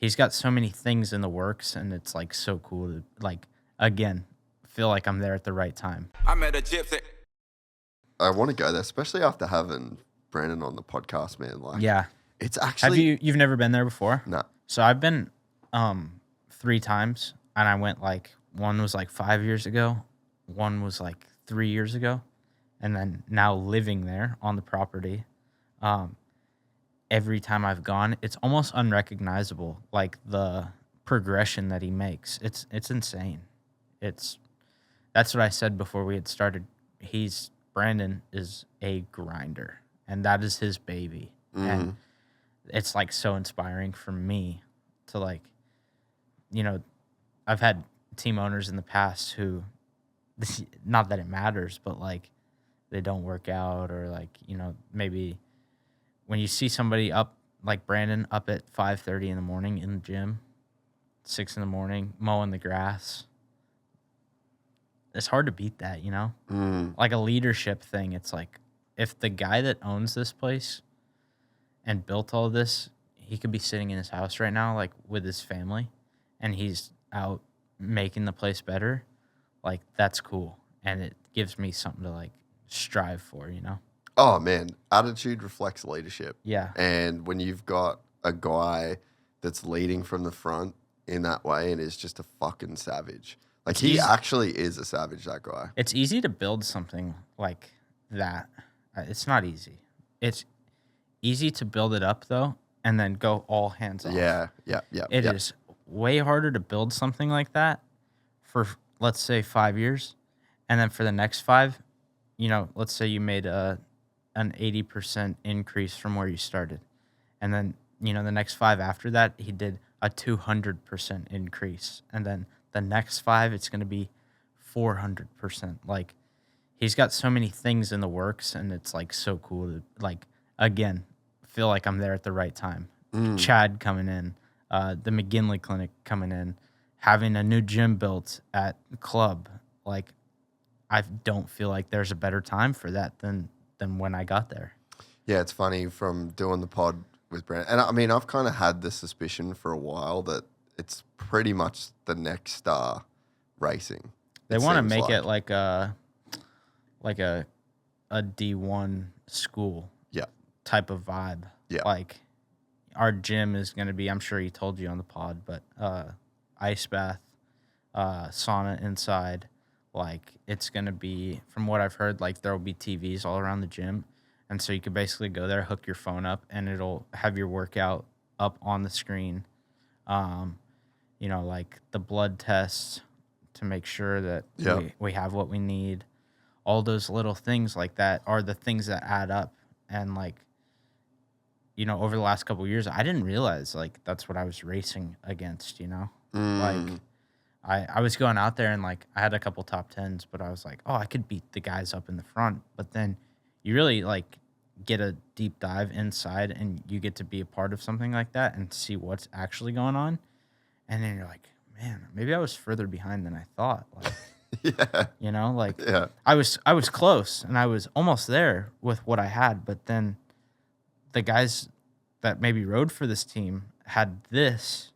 he's got so many things in the works, and it's like so cool to like again feel like I'm there at the right time. I met a Gypsy. I want to go there, especially after having Brandon on the podcast, man. Like, Yeah. it's actually You've never been there before? no. So I've been 3 times, and I went like one was like 5 years ago, one was like 3 years ago, and then now living there on the property. Every time I've gone, it's almost unrecognizable, like the progression that he makes. It's insane. That's what I said before we had started. Brandon is a grinder, and that is his baby. And it's like so inspiring for me to like, I've had team owners in the past who, not that it matters, but like they don't work out, or like, maybe when you see somebody up like Brandon up at 5:30 in the morning in the gym, 6 in the morning, mowing the grass, it's hard to beat that, Like a leadership thing. It's like, if the guy that owns this place and built all this, he could be sitting in his house right now, like with his family, and he's out making the place better. Like, that's cool. And it gives me something to like strive for, Oh, man. Attitude reflects leadership. Yeah. And when you've got a guy that's leading from the front in that way and is just a fucking savage. Like, he actually is a savage, that guy. It's easy to build something like that. It's not easy. It's easy to build it up, though, and then go all hands off. Yeah. It is way harder to build something like that for, let's say, 5 years. And then for the next 5, let's say you made an 80% increase from where you started. And then, the next 5 after that, he did a 200% increase. And then the next 5, it's going to be 400%. Like, he's got so many things in the works, and it's like so cool to like, again, feel like I'm there at the right time. Chad coming in, the McGinley Clinic coming in, having a new gym built at the club. Like, I don't feel like there's a better time for that than when I got there. Yeah, it's funny from doing the pod with Brandon. And I mean, I've kind of had this suspicion for a while that it's pretty much the next star racing. They want to make it like a D1 school type of vibe. Yeah. Like, our gym is going to be, I'm sure he told you on the pod, but ice bath, sauna inside. Like, it's going to be, from what I've heard, like there will be TVs all around the gym. And so you could basically go there, hook your phone up, and it'll have your workout up on the screen. Like the blood tests to make sure that we have what we need. All those little things like that are the things that add up. And like, over the last couple of years, I didn't realize like that's what I was racing against, Like, I was going out there and like I had a couple top 10s, but I was like, oh, I could beat the guys up in the front. But then you really like get a deep dive inside, and you get to be a part of something like that and see what's actually going on. And then you're like, man, maybe I was further behind than I thought. Like, I was close, and I was almost there with what I had. But then the guys that maybe rode for this team had this,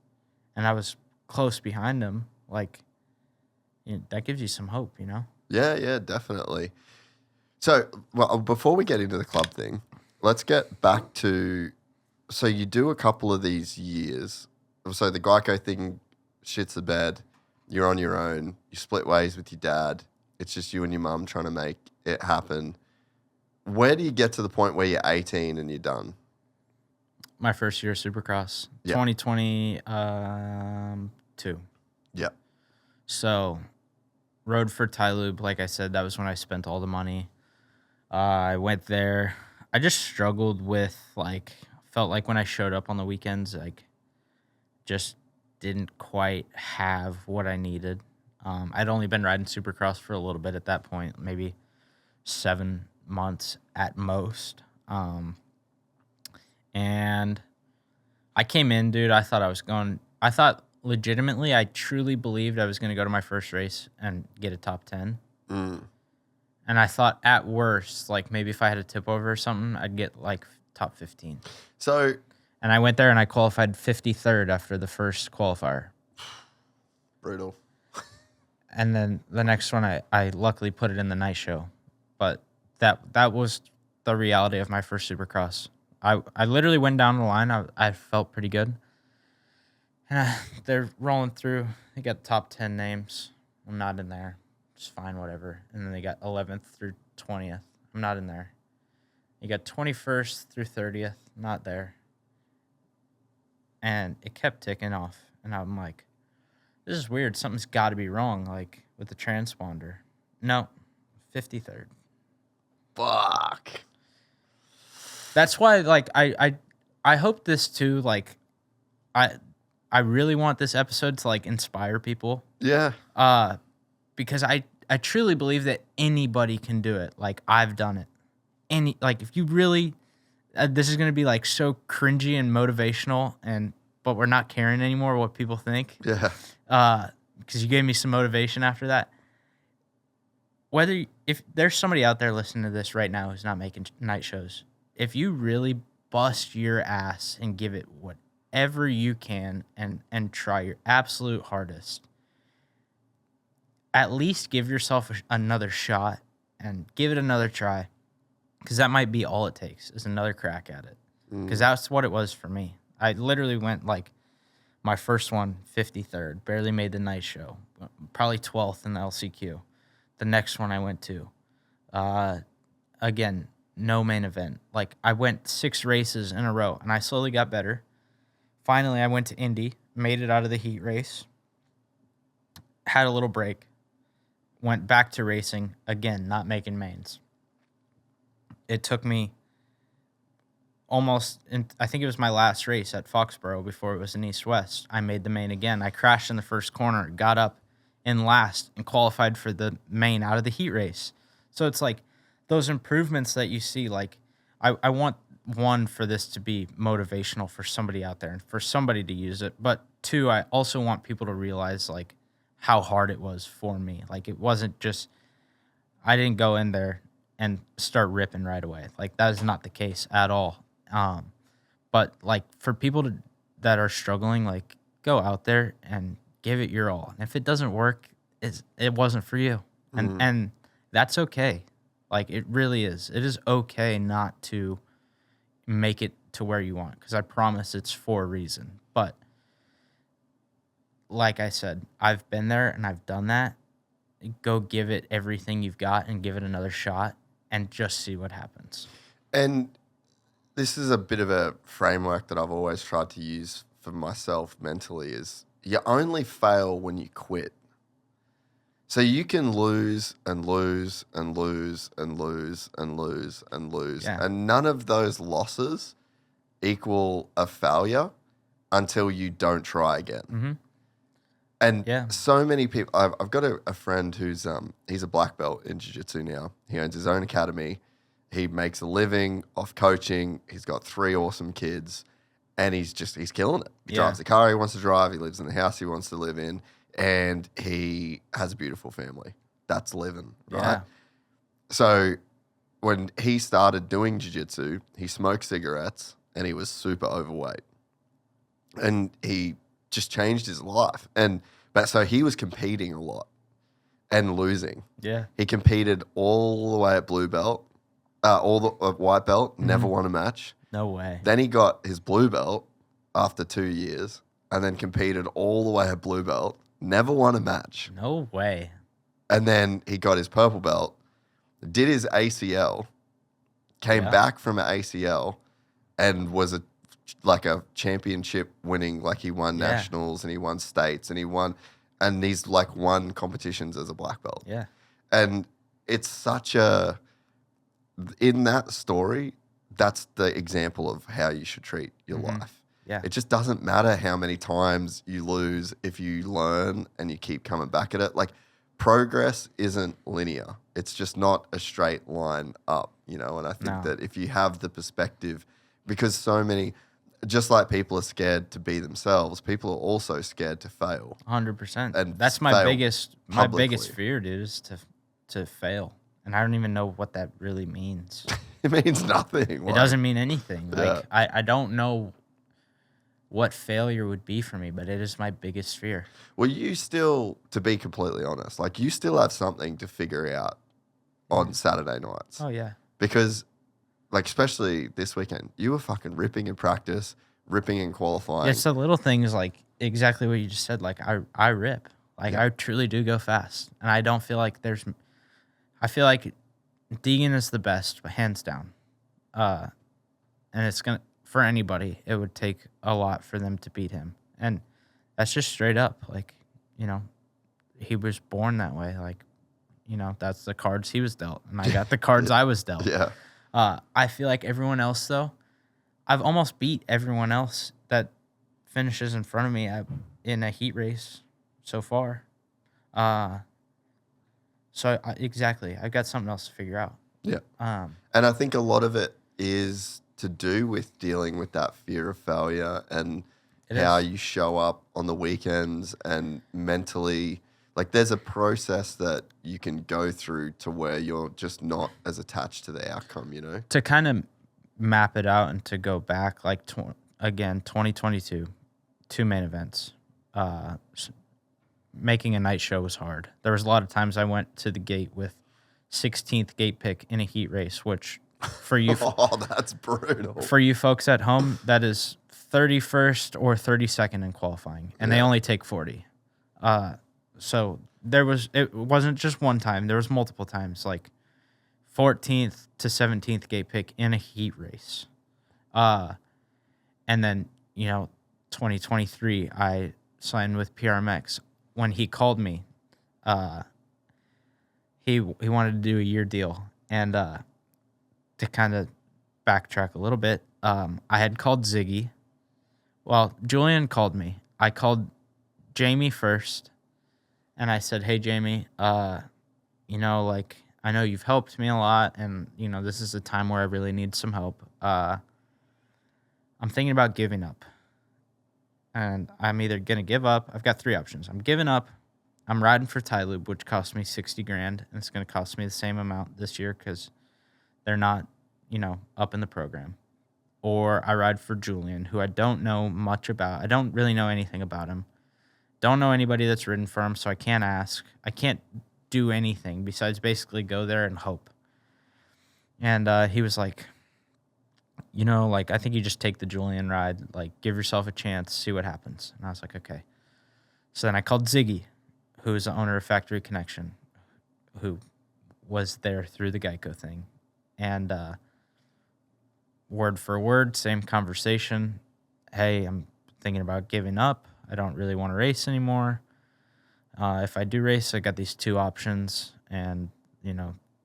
and I was close behind them. Like, that gives you some hope, Yeah, definitely. So, well, before we get into the club thing, let's get back to, so you do a couple of these years. So the Geico thing shits the bed. You're on your own. You split ways with your dad. It's just you and your mum trying to make it happen. Where do you get to the point where you're 18 and you're done? My first year of Supercross, 2022. Yeah. So, rode for Tyloob. Like I said, that was when I spent all the money. I went there. I just struggled with, like, felt like when I showed up on the weekends, like, just didn't quite have what I needed. I'd only been riding Supercross for a little bit at that point, maybe 7 months at most. And I came in, dude. I thought legitimately, I truly believed I was going to go to my first race and get a top 10. And I thought at worst, like maybe if I had a tip over or something, I'd get like top 15. So, And I went there and I qualified 53rd after the first qualifier. Brutal. And then the next one, I luckily put it in the night show. But that was the reality of my first Supercross. I literally went down the line. I felt pretty good. And they're rolling through. They got top 10 names. I'm not in there. Just fine, whatever. And then they got 11th through 20th. I'm not in there. You got 21st through 30th. Not there. And it kept ticking off. And I'm like, this is weird. Something's got to be wrong, like with the transponder. No, 53rd. Fuck. That's why, like, I hope this too. Like, I really want this episode to like inspire people. Yeah. Because I truly believe that anybody can do it. Like, I've done it. If you really, this is gonna be like so cringy and motivational, but we're not caring anymore what people think. Yeah. Because you gave me some motivation after that. If there's somebody out there listening to this right now who's not making night shows, if you really bust your ass and give it whatever you can and try your absolute hardest, at least give yourself another shot and give it another try, because that might be all it takes is another crack at it. Because that's what it was for me. I literally went like my first one, 53rd, barely made the night show, probably 12th in the LCQ. The next one I went to, again, no main event. Like, I went 6 races in a row, and I slowly got better. Finally, I went to Indy, made it out of the heat race, had a little break, went back to racing, again, not making mains. It took me I think it was my last race at Foxborough before it was in East-West. I made the main again. I crashed in the first corner, got up in last, and qualified for the main out of the heat race. So it's like those improvements that you see, like, I want, one, for this to be motivational for somebody out there and for somebody to use it. But 2, I also want people to realize, like, how hard it was for me. Like, it wasn't just, I didn't go in there and start ripping right away. Like, that is not the case at all. But like, for people that are struggling, like, go out there and give it your all. And if it doesn't work, it wasn't for you. And that's okay. Like, it really is. It is okay not to make it to where you want, because I promise it's for a reason. But like I said, I've been there and I've done that. Go give it everything you've got and give it another shot and just see what happens. And this is a bit of a framework that I've always tried to use for myself mentally, is you only fail when you quit. So you can lose and lose and lose and lose and lose and lose. Yeah. And none of those losses equal a failure until you don't try again. Mm-hmm. And so many people, I've got a friend who's, he's a black belt in jiu-jitsu now. He owns his own academy. He makes a living off coaching. He's got 3 awesome kids, and he's killing it. He drives the car he wants to drive. He lives in the house he wants to live in, and he has a beautiful family. That's living, right? Yeah. So when he started doing jiu-jitsu, he smoked cigarettes, and he was super overweight. And he just changed his life. But so he was competing a lot and losing. Yeah. He competed all the way at blue belt. All the white belt, never won a match. No way. Then he got his blue belt after 2 years, and then competed all the way at blue belt, never won a match. No way. And then he got his purple belt, did his ACL, came back from an ACL, and was a championship winning. Like, he won nationals and he won states and he's like won competitions as a black belt. Yeah. And it's such a, in that story, that's the example of how you should treat your life. Yeah. It just doesn't matter how many times you lose if you learn and you keep coming back at it. Like, progress isn't linear. It's just not a straight line up, you know? And I think that if you have the perspective, because so many, just like people are scared to be themselves, people are also scared to fail. 100%. And that's my biggest fear, dude, is to fail. And I don't even know what that really means. It means nothing. It doesn't mean anything. Like, I don't know. what failure would be for me, but it is my biggest fear. Well, you still, to be completely honest, like you still have something to figure out on Saturday nights. Oh yeah. Because, like, especially this weekend, you were fucking ripping in practice, ripping in qualifying. It's the little things like exactly what you just said. Like I rip. Like Yeah. I truly do go fast. And I don't feel like I feel like Deegan is the best, hands down. And it's for anybody, it would take a lot for them to beat him. And that's just straight up. Like, you know, he was born that way. Like, you know, that's the cards he was dealt. And I got the cards I was dealt. Yeah. I feel like everyone else, though, I've almost beat everyone else that finishes in front of me in a heat race so far. Exactly, I've got something else to figure out. Yeah. And I think a lot of it is to do with dealing with that fear of failure and how you show up on the weekends and mentally. Like, there's a process that you can go through to where you're just not as attached to the outcome, you know? To kind of map it out and to go back, like, again, 2022, 2 main events. Making a night show was hard. There was a lot of times I went to the gate with 16th gate pick in a heat race, which for you... Oh, that's brutal. For you folks at home, that is 31st or 32nd in qualifying, and they only take 40. So it wasn't just one time. There was multiple times, like 14th to 17th gate pick in a heat race. And then, 2023, I signed with PRMX. When he called me, he wanted to do a year deal. And to kind of backtrack a little bit, I had called Ziggy. Well, Julian called me. I called Jamie first. And I said, hey, Jamie, I know you've helped me a lot, and, this is a time where I really need some help. I'm thinking about giving up. And I'm either going to give up. I've got 3 options. I'm giving up. I'm riding for Tylube, which cost me $60,000, and it's going to cost me the same amount this year because they're not, up in the program. Or I ride for Julian, who I don't know much about. I don't really know anything about him. Don't know anybody that's ridden for him, so I can't ask. I can't do anything besides basically go there and hope. And he was like, I think you just take the Julian ride, like, give yourself a chance, see what happens. And I was like, okay. So then I called Ziggy, who is the owner of Factory Connection, who was there through the Geico thing. And word for word, same conversation. Hey, I'm thinking about giving up. I don't really want to race anymore. If I do race, I got these 2 options, and,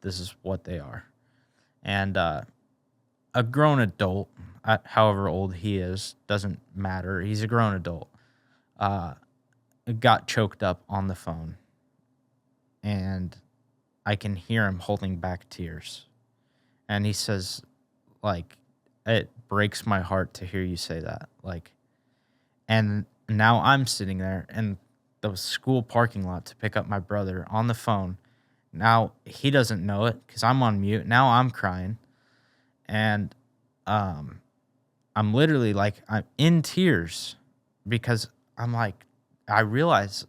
this is what they are. And a grown adult, however old he is, doesn't matter. He's a grown adult. Got choked up on the phone, and I can hear him holding back tears. And he says, like, it breaks my heart to hear you say that. Like, and now I'm sitting there in the school parking lot to pick up my brother on the phone. Now he doesn't know it because I'm on mute. Now I'm crying. And I'm literally like, I'm in tears because I'm like, I realize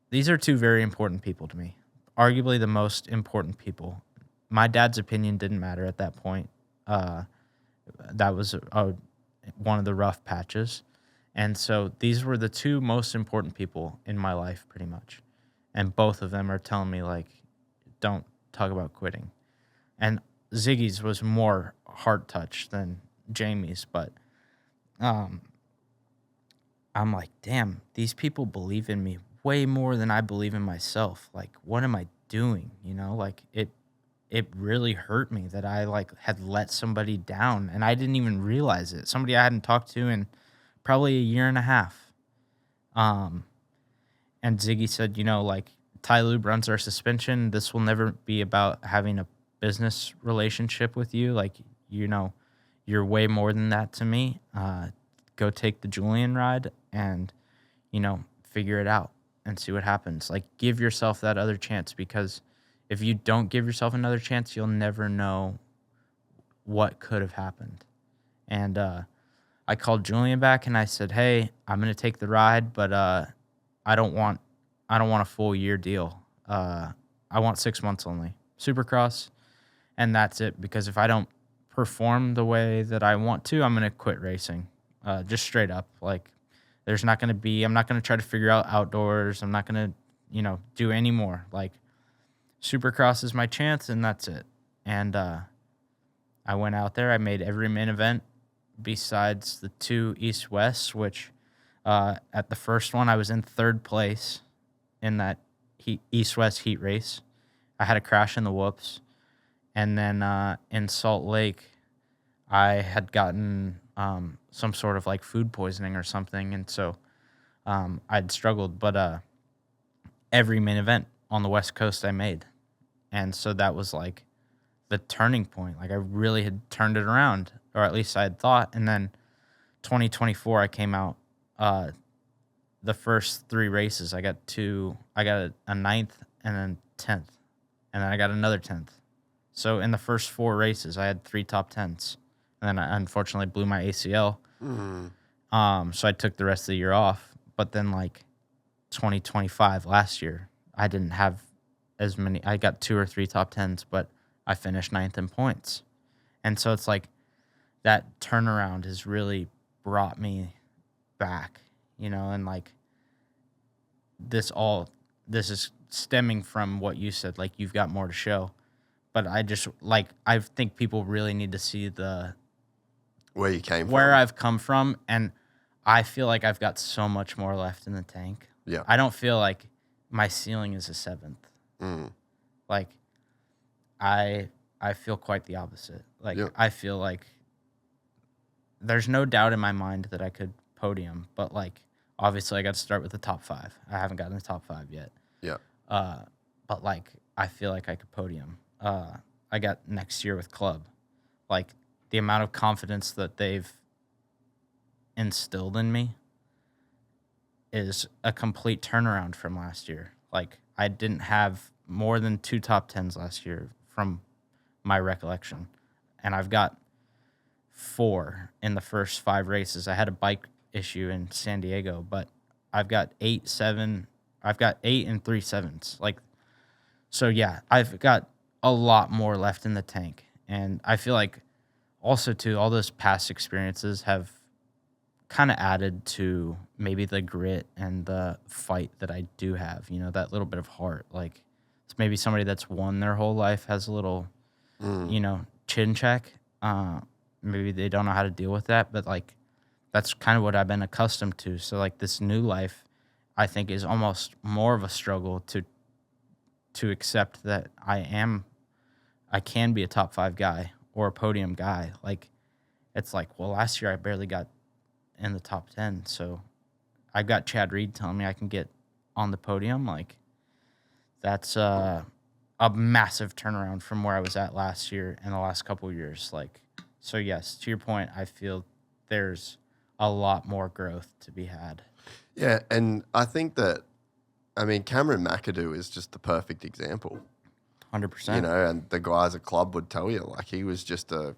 these are 2 very important people to me. Arguably the most important people. My dad's opinion didn't matter at that point. That was one of the rough patches. And so these were the 2 most important people in my life, pretty much. And both of them are telling me, like, don't talk about quitting. And Ziggy's was more heart touch than Jamie's, but I'm like, damn, these people believe in me way more than I believe in myself. Like, what am I doing? Like, it really hurt me that I, like, had let somebody down, and I didn't even realize it. Somebody I hadn't talked to in probably a year and a half. And Ziggy said, like, Tylube runs our suspension. This will never be about having a business relationship with you. Like, you're way more than that to me. Go take the Julian ride and, figure it out and see what happens. Like, give yourself that other chance, because if you don't give yourself another chance, you'll never know what could have happened. And I called Julian back and I said, "Hey, I'm gonna take the ride, but I don't want a full year deal. I want 6 months only, Supercross, and that's it. Because if I don't perform the way that I want to, I'm gonna quit racing, just straight up. Like, there's not gonna be. I'm not gonna try to figure out outdoors. I'm not gonna, do any more. Like, Supercross is my chance, and that's it." And I went out there. I made every main event besides the 2 East-West, which at the first one, I was in third place in that East-West heat race. I had a crash in the whoops. And then in Salt Lake, I had gotten some sort of like food poisoning or something. And so I'd struggled. But every main event on the West Coast I made. And so that was like the turning point. Like, I really had turned it around, or at least I had thought. And then 2024, I came out the first 3 races. I got a 9th and then 10th, and then I got another 10th. So in the first 4 races, I had 3 top 10s, and then I unfortunately blew my ACL. So I took the rest of the year off. But then, like, 2025 last year, I didn't have as many. I got 2 or 3 top 10s, but I finished 9th in points. And so it's like that turnaround has really brought me back, and like this is stemming from what you said, like, you've got more to show. But I think people really need to see where you came from, where I've come from, and I feel like I've got so much more left in the tank. Yeah. I don't feel like my ceiling is a 7th. Like, I feel quite the opposite. Like, I feel like there's no doubt in my mind that I could podium, but, like, obviously I got to start with the top 5. I haven't gotten the top 5 yet. Yeah. But, like, I feel like I could podium. I got next year with Club. Like, the amount of confidence that they've instilled in me is a complete turnaround from last year. Like, I didn't have more than 2 top 10s last year from my recollection. And I've got 4 in the first 5 races. I had a bike issue in San Diego, but I've got 8 and 3 7s. Like, so yeah, I've got a lot more left in the tank. And I feel like also too, all those past experiences have kind of added to maybe the grit and the fight that I do have, that little bit of heart. Like, it's maybe somebody that's won their whole life has a little, chin check. Maybe they don't know how to deal with that, but, like, that's kind of what I've been accustomed to. So, like, this new life, I think, is almost more of a struggle to accept that I can be a top 5 guy or a podium guy. Like, it's like, well, last year I barely got in the top 10. So I've got Chad Reed telling me I can get on the podium. Like, that's a massive turnaround from where I was at last year and the last couple of years. Like, so yes, to your point, I feel there's a lot more growth to be had. Yeah, and I think that, Cameron McAdoo is just the perfect example. 100%. And the guys at Club would tell you, like, he was just a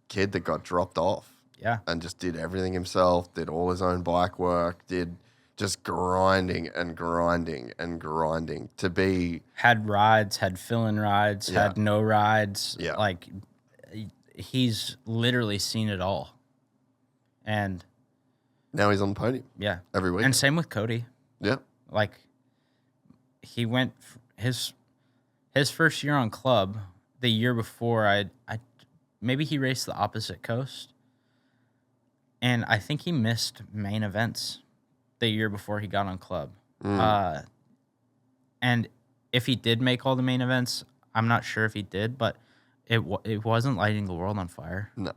kid that got dropped off. Yeah. And just did everything himself, did all his own bike work, did just grinding and grinding and grinding to be... Had rides, had fill-in rides, had no rides. Yeah. Like, he's literally seen it all. And... now he's on the podium. Yeah. Every week. And same with Cody. Yeah. Like, he went... His first year on Club, the year before, maybe he raced the opposite coast. And I think he missed main events the year before he got on Club. And if he did make all the main events, I'm not sure if he did, but it wasn't lighting the world on fire. No.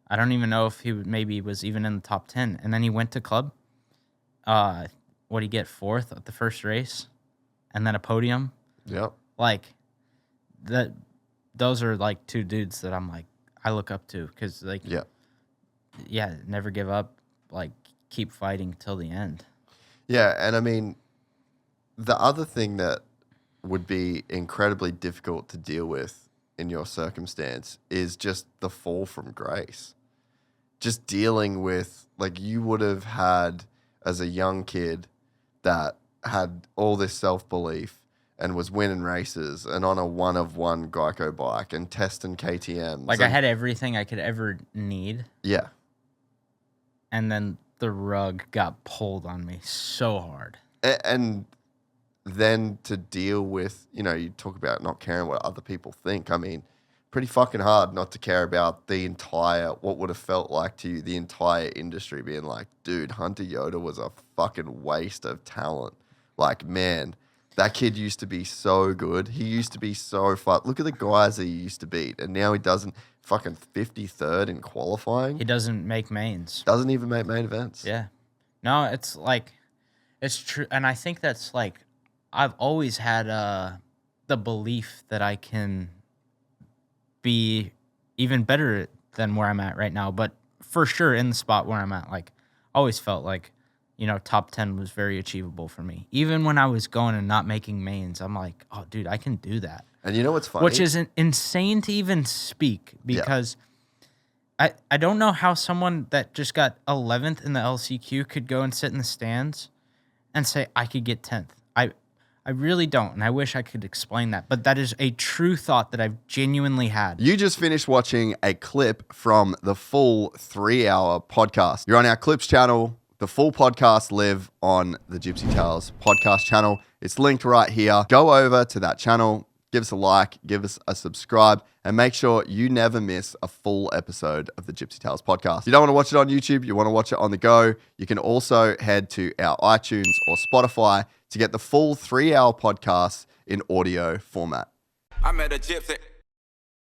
I don't even know if he maybe was even in the top 10. And then he went to Club. What did he get? 4th at the first race? And then a podium? Yep. Like, those are, like, 2 dudes that I'm, like, I look up to. Because, like... Yeah, never give up. Like, keep fighting till the end. Yeah, and the other thing that would be incredibly difficult to deal with in your circumstance is just the fall from grace. just dealing with, like, you would have had as a young kid that had all this self-belief and was winning races and on a one-of-one Geico bike and testing KTMs. Like, I had everything I could ever need. Yeah. And then the rug got pulled on me so hard. And then to deal with, you know, you talk about not caring what other people think. I mean, pretty fucking hard not to care about what would have felt like to you, the entire industry being like, dude, Hunter Yoder was a fucking waste of talent. Like, man, that kid used to be so good. He used to be so fun. Look at the guys that he used to beat. And now he doesn't, fucking 53rd in qualifying. He doesn't make mains. Doesn't even make main events. Yeah. No, it's like, it's true. And I think that's like, I've always had the belief that I can be even better than where I'm at right now. But for sure, in the spot where I'm at, like, always felt like, you know, top 10 was very achievable for me. Even when I was going and not making mains, I'm like, oh, dude, I can do that. And you know what's funny? Which is insane to even speak, because I don't know how someone that just got 11th in the LCQ could go and sit in the stands and say, I could get 10th. I really don't, and I wish I could explain that. But that is a true thought that I've genuinely had. You just finished watching a clip from the full 3-hour podcast. You're on our Clips channel. The full podcast live on the Gypsy Tales podcast channel. It's linked right here. Go over to that channel, give us a like, give us a subscribe, and make sure you never miss a full episode of the Gypsy Tales podcast. If you don't want to watch it on YouTube, you want to watch it on the go, you can also head to our iTunes or Spotify to get the full 3-hour podcast in audio format. I met a gypsy.